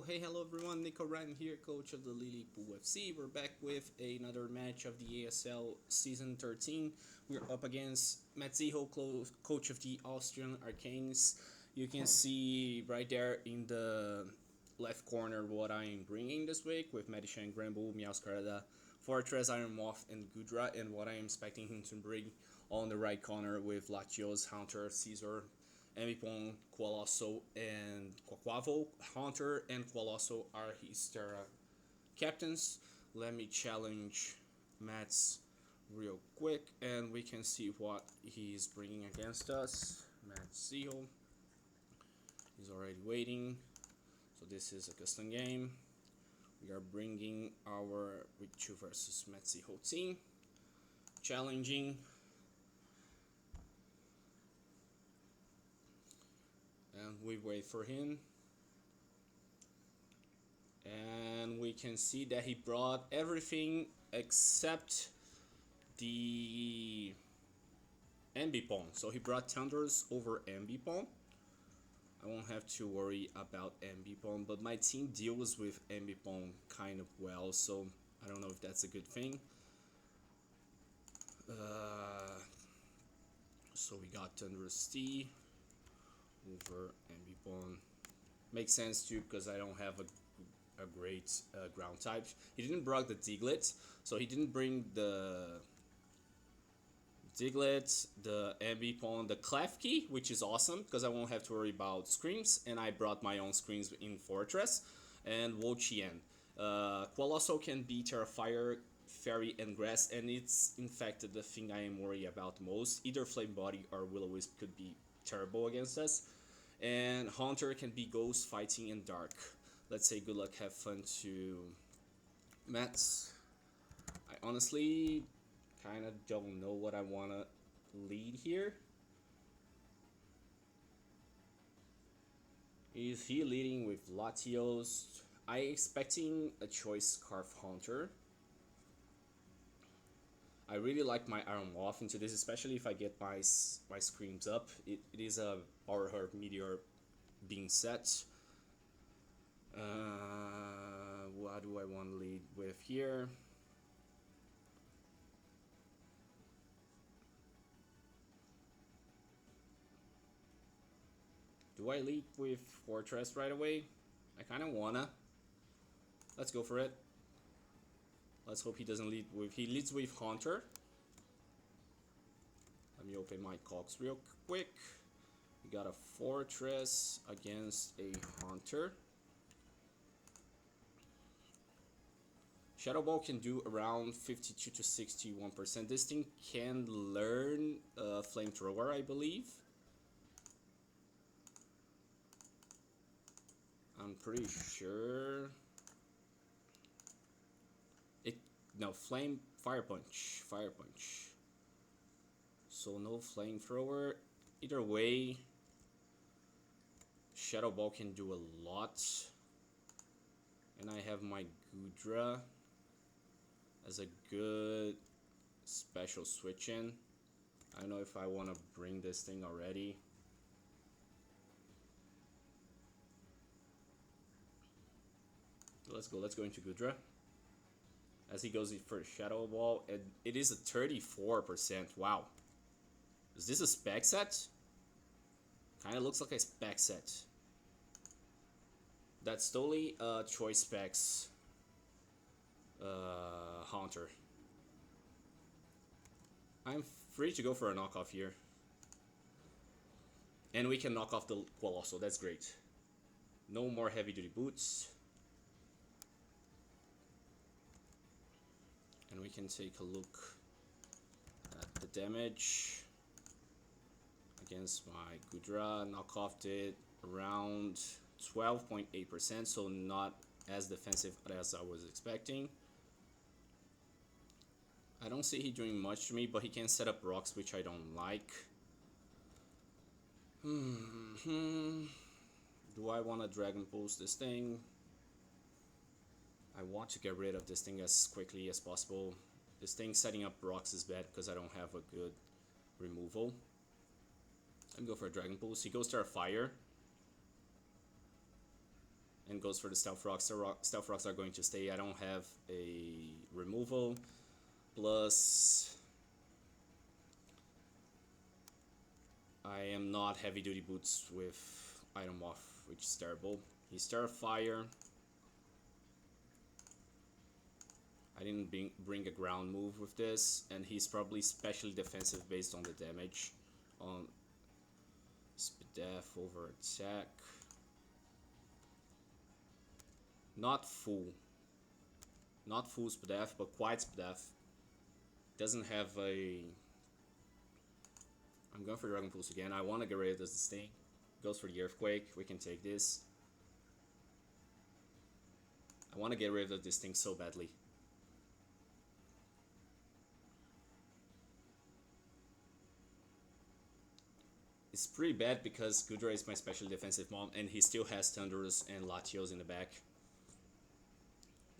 Hey, hello everyone, Nico Ryan here, coach of the Lily Pool FC. We're back with another match of the ASL Season 13. We're up against Matt Ziho, coach of the Austrian Arkanis. You can see right there in the left corner what I'm bringing this week with Medichan, Gramble, Miauskarada, Fortress, Iron Moth, and Gudra, and what I am expecting him to bring on the right corner with Latios, Hunter, Caesar, Emipon, Qualoso, and Quaquavo. Hunter and Qualoso are his Terra captains. Let me challenge Matt's real quick, and we can see what he's bringing against us. Matt Seal. He's already waiting. So this is a custom game. We are bringing our week 2 versus Matt Seal team. Challenging. And we wait for him, and we can see that he brought everything except the Ambipon. So he brought Thunders over Ambipon. I won't have to worry about Ambipon, but my team deals with Ambipon kind of well, so I don't know if that's a good thing. So we got Thunderous T over Ambipon. Makes sense too, because I don't have a great ground type. He didn't bring the Diglett, so he didn't bring the Diglett, the Ambipon, the Klefki, which is awesome because I won't have to worry about screams, and I brought my own screams in Fortress, and Wochien. Qualoso can be Terra Fire, Fairy, and Grass, and it's in fact the thing I am worried about most. Either Flame Body or Will-O-Wisp could be terrible against us. And Hunter can be Ghost, Fighting, and Dark. Let's say good luck, have fun to Mets. I honestly kind of don't know what I want to lead here. Is he leading with Latios? I expecting a choice Scarf Hunter. I really like my Iron Wolf into this, especially if I get my screams up. It is a Power Herb Meteor being set. What do I want to lead with here? Do I lead with Fortress right away? I kind of wanna. Let's go for it. Let's hope he doesn't lead with... He leads with Hunter. Let me open my cogs real quick. We got a Fortress against a Hunter. Shadow Ball can do around 52 to 61%. This thing can learn Flamethrower, I believe. I'm pretty sure. No, Fire Punch. So no Flamethrower. Either way, Shadow Ball can do a lot. And I have my Gudra as a good special switch in. I don't know if I want to bring this thing already. Let's go into Gudra. As he goes for Shadow Ball, and it is a 34%. Wow. Is this a spec set? Kinda looks like a spec set. That's totally choice specs Hunter. I'm free to go for a knockoff here. And we can knock off the Qualoso, that's great. No more heavy duty boots. And we can take a look at the damage against my Gudra. Knockoff did around 12.8%, so not as defensive as I was expecting. I don't see he doing much to me, but he can set up rocks, which I don't like. Do I want to Dragon Pulse this thing? I want to get rid of this thing as quickly as possible. This thing setting up rocks is bad because I don't have a good removal. Let me go for a Dragon Pulse. He goes to our Fire. and goes for the Stealth Rocks. Stealth Rocks are going to stay. I don't have a removal. Plus, I am not Heavy Duty Boots with item off, which is terrible. He's Terrifier. I didn't bring a ground move with this, and he's probably specially defensive based on the damage. On Spadef over attack. Not full. Not full Spadef, but quite Spadef. Doesn't have a... I'm going for Dragon Pulse again. I want to get rid of this thing. Goes for the Earthquake. We can take this. I want to get rid of this thing so badly. It's pretty bad because Gudra is my special defensive mom and he still has Thunderous and Latios in the back.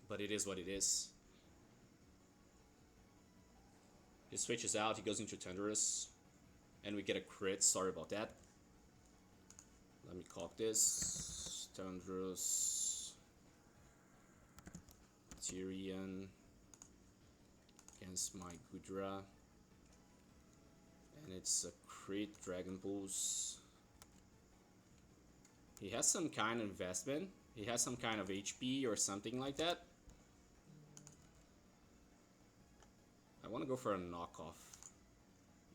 But it is what it is. He switches out, he goes into Thunderous. And we get a crit, sorry about that. Let me cock this. Thunderous. Tyrion. Against my Gudra. And it's a crit Dragon Pulse. He has some kind of investment. He has some kind of HP or something like that. I want to go for a knockoff.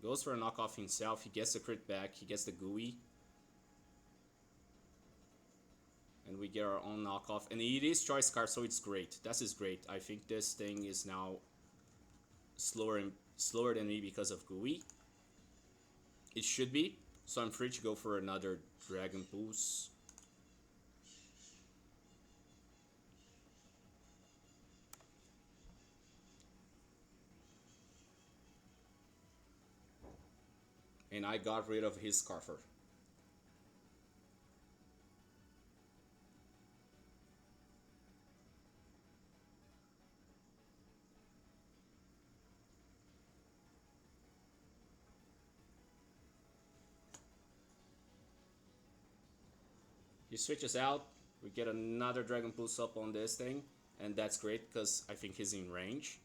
Goes for a knockoff himself. He gets the crit back. He gets the GUI. And we get our own knockoff. And it is Choice Scarf, so it's great. That is great. I think this thing is now slower than me because of GUI. It should be. So I'm free to go for another Dragon Pulse. And I got rid of his Scarfer. He switches out. We get another Dragon Pulse up on this thing. And that's great because I think he's in range.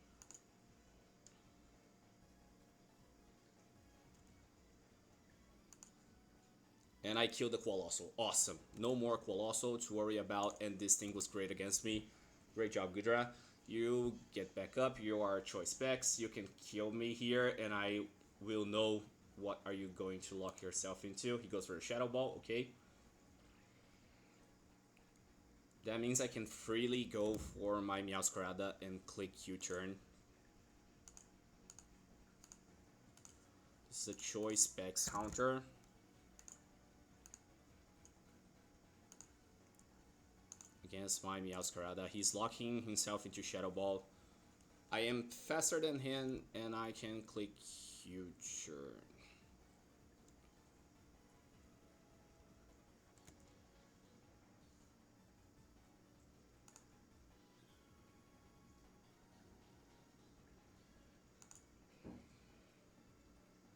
And I killed the Colossal. Awesome. No more Colossal to worry about. And this thing was great against me. Great job, Gudra. You get back up. You are choice specs. You can kill me here. And I will know what are you going to lock yourself into. He goes for a Shadow Ball. Okay. That means I can freely go for my Meowscarada and click U-turn. This is a choice specs counter. Against my Meowscarada. He's locking himself into Shadow Ball. I am faster than him and I can click U-turn.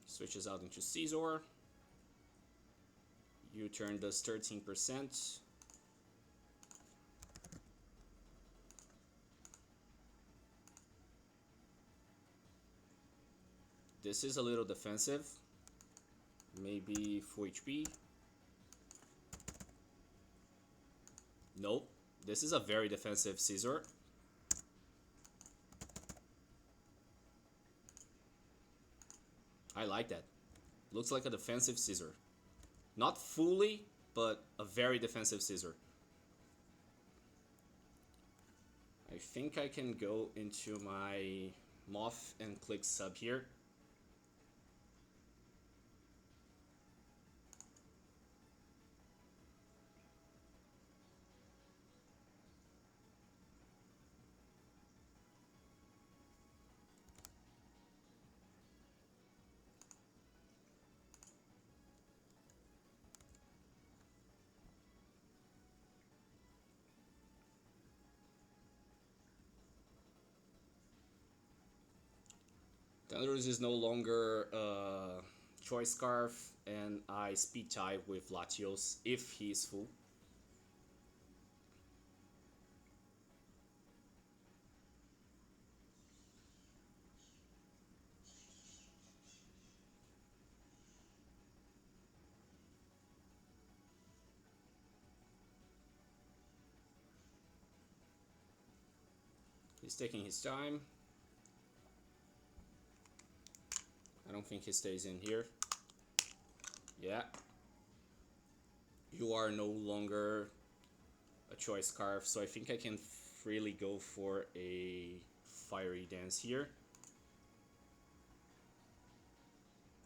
Switches out into Caesar. U-turn does 13%. This is a little defensive. Maybe full HP. Nope. This is a very defensive Caesar. I like that. Looks like a defensive Caesar. Not fully, but a very defensive Caesar. I think I can go into my Moth and click sub here. Thunderous is no longer Choice Scarf, and I speed type with Latios if he is full. He's taking his time. I don't think he stays in here. Yeah. You are no longer a choice scarf, so I think I can freely go for a fiery dance here.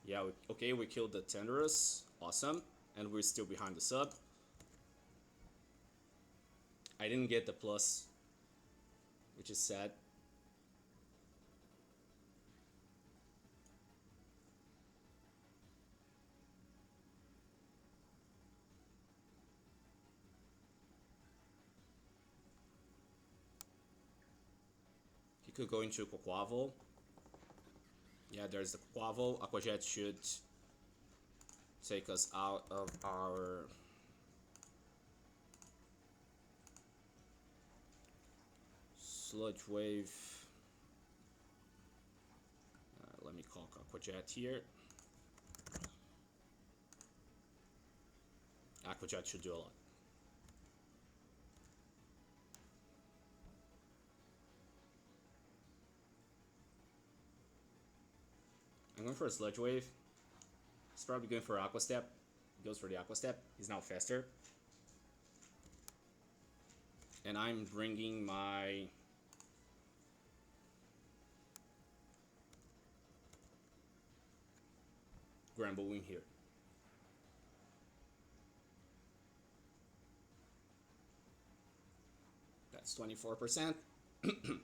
Yeah, okay, we killed the Tenderus. Awesome. And we're still behind the sub. I didn't get the plus, which is sad. He could go into Quaquaval. Yeah, there's the Quaquaval. Aquajet should take us out of our Sludge Wave. Let me call Aquajet here. Aquajet should do a lot. I'm going for a Sludge Wave. He's probably going for Aqua Step. He goes for the Aqua Step. He's now faster. And I'm bringing my Gramble in here. That's 24%. And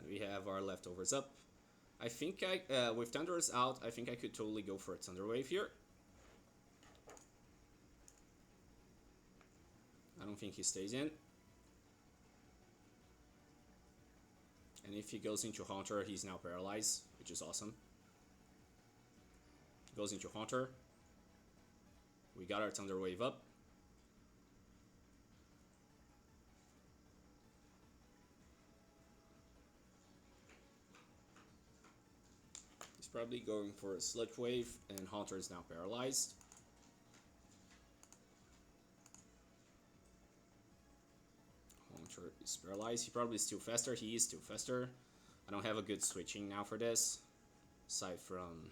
we have our leftovers up. I think with Thunderous out, I think I could totally go for a Thunder Wave here. I don't think he stays in. And if he goes into Haunter, he's now paralyzed, which is awesome. Goes into Haunter. We got our Thunder Wave up. He's probably going for a Sludge Wave, and Haunter is now paralyzed. Haunter is paralyzed. He probably is still faster. He is still faster. I don't have a good switching now for this, aside from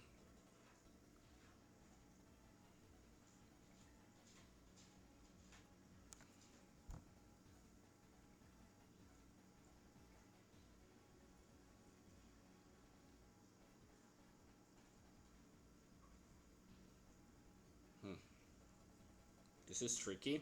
this is tricky.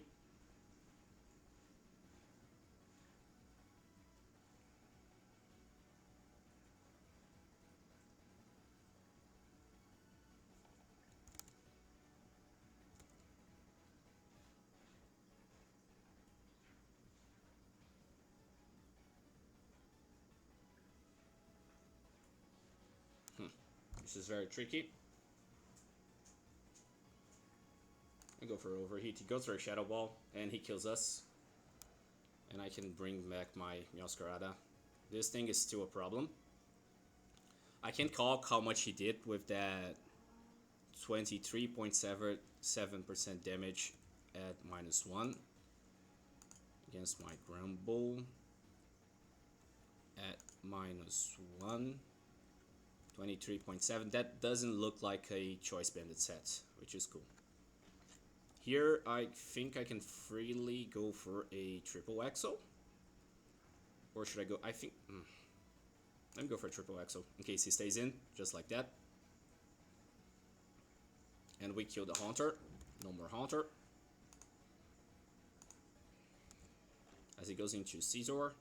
This is very tricky. I go for Overheat. He goes for a Shadow Ball, and he kills us. And I can bring back my Meowscarada. This thing is still a problem. I can't call how much he did with that 23.77% damage at -1 against my Grumble at -1. 23.7. That doesn't look like a Choice Bandit set, which is cool. Here, I think I can freely go for a triple Exo. Or should I go? I think. Let me go for a triple Exo in case he stays in, just like that. And we kill the Haunter. No more Haunter. As he goes into Scizor,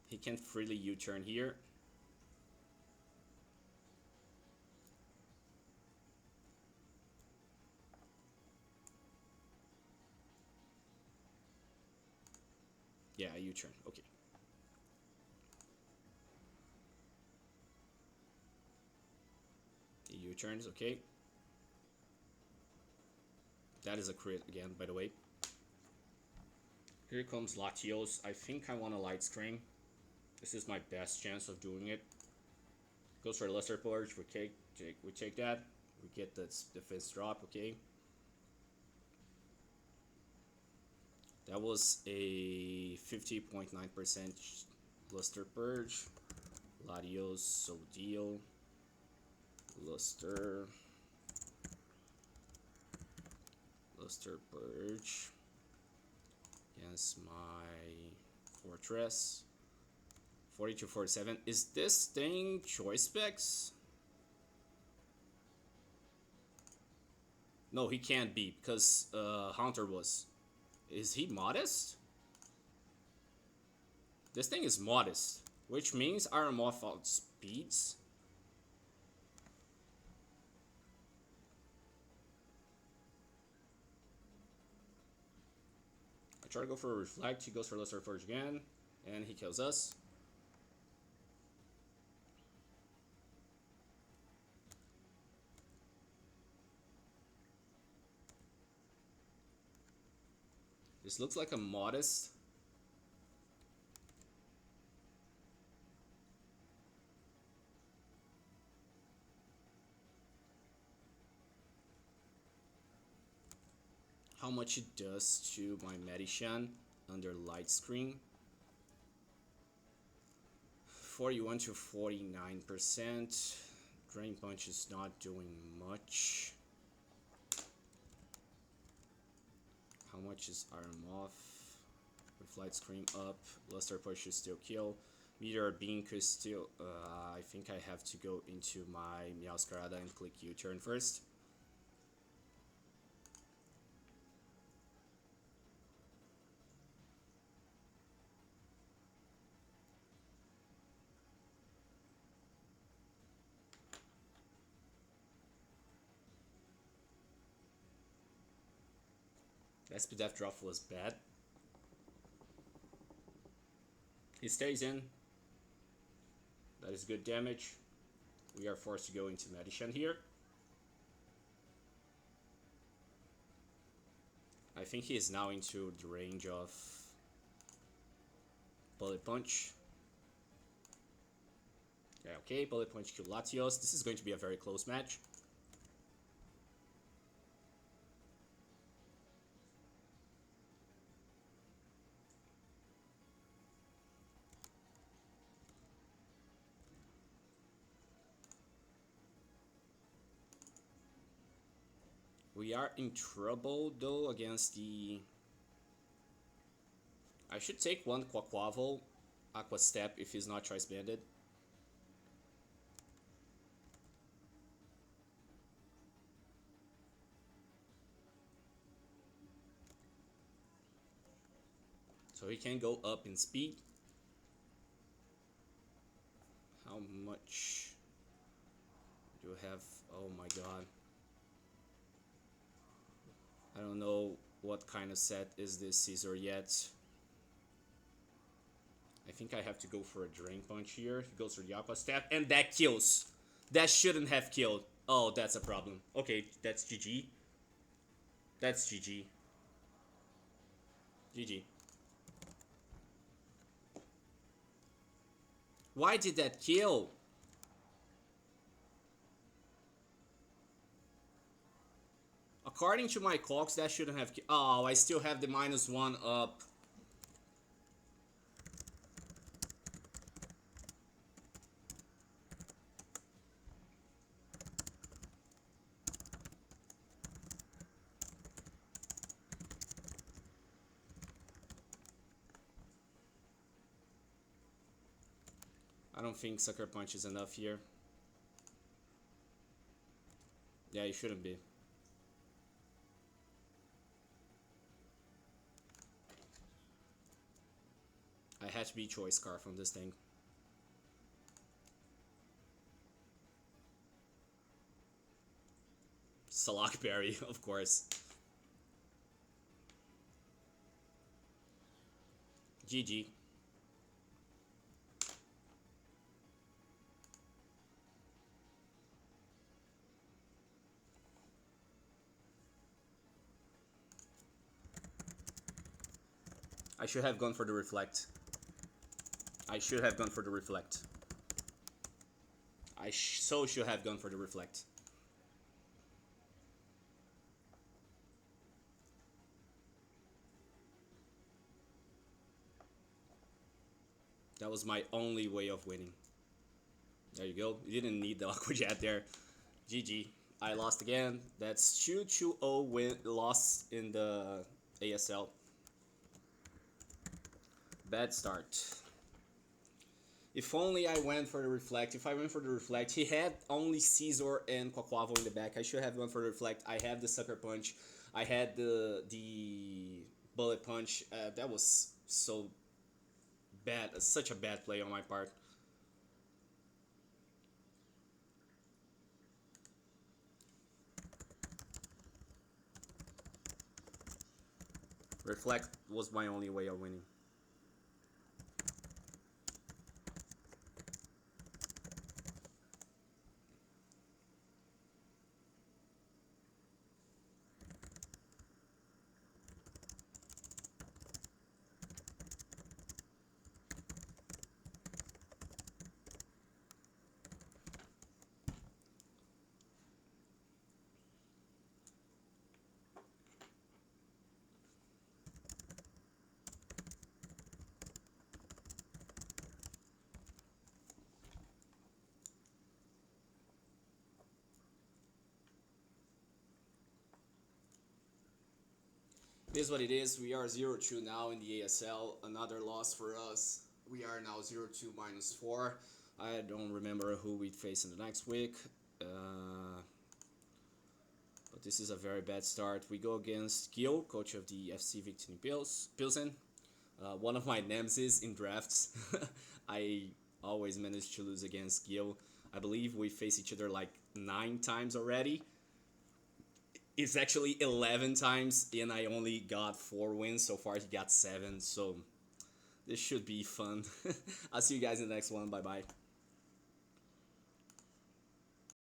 he can freely U-turn here. Yeah, U-turn. Okay. He U-turns. Okay. That is a crit again, by the way. Here comes Latios. I think I want a Light Screen. This is my best chance of doing it. Goes for a Lesser Purge. We take that. We get the defense drop. Okay. That was a 50.9% Luster Purge. Latios, Sodio, Luster Purge against my Fortress. 42-47. Is this thing choice specs? No, he can't be because Hunter was. Is he modest? This thing is modest, which means Iron Moth outspeeds. I try to go for a Reflect, he goes for Luster Forge again, and he kills us. This looks like a modest. How much it does to my Medichan under light screen. 41 to 49%. Drain Punch is not doing much. How much is Iron Moth? With light screen up. Luster Push should still kill. Meteor Beam could still. I think I have to go into my Meowscarada and click U-turn first. SPDF drop was bad. He stays in. That is good damage. We are forced to go into Medichan here. I think he is now into the range of Bullet Punch. Yeah, okay, Bullet Punch kill Latios. This is going to be a very close match. We are in trouble though against the... I should take one Quaquaval Aqua Step if he's not Choice Banded. So he can go up in speed. How much do you have? Oh my god. I don't know what kind of set is this Caesar yet. I think I have to go for a Drain Punch here. He goes for the Aqua Step, and that kills. That shouldn't have killed. Oh, that's a problem. Okay, that's GG. That's GG. GG. Why did that kill? According to my clocks, that shouldn't have killed. Oh, I still have the -1 up. I don't think Sucker Punch is enough here. Yeah, you shouldn't be. I had to be Choice Scarf on this thing. Salakberry, of course. GG. I should have gone for the Reflect. I should have gone for the Reflect. I so should have gone for the Reflect. That was my only way of winning. There you go. You didn't need the Aqua Jet there. GG. I lost again. That's 2-2-0 win loss in the ASL. Bad start. If only I went for the Reflect. If I went for the Reflect, he had only Caesar and Quaquavo in the back. I should have gone for the Reflect. I have the Sucker Punch. I had the Bullet Punch. That was so bad. Such a bad play on my part. Reflect was my only way of winning. It is what it is. We are 0-2 now in the ASL. Another loss for us. We are now 0-2 -4. I don't remember who we face in the next week. But this is a very bad start. We go against Gil, coach of the FC Victory Pilsen. One of my nemesis in drafts. I always manage to lose against Gil. I believe we face each other like 9 times already. It's actually 11 times, and I only got 4 wins. So far, he got 7. So this should be fun. I'll see you guys in the next one. Bye-bye.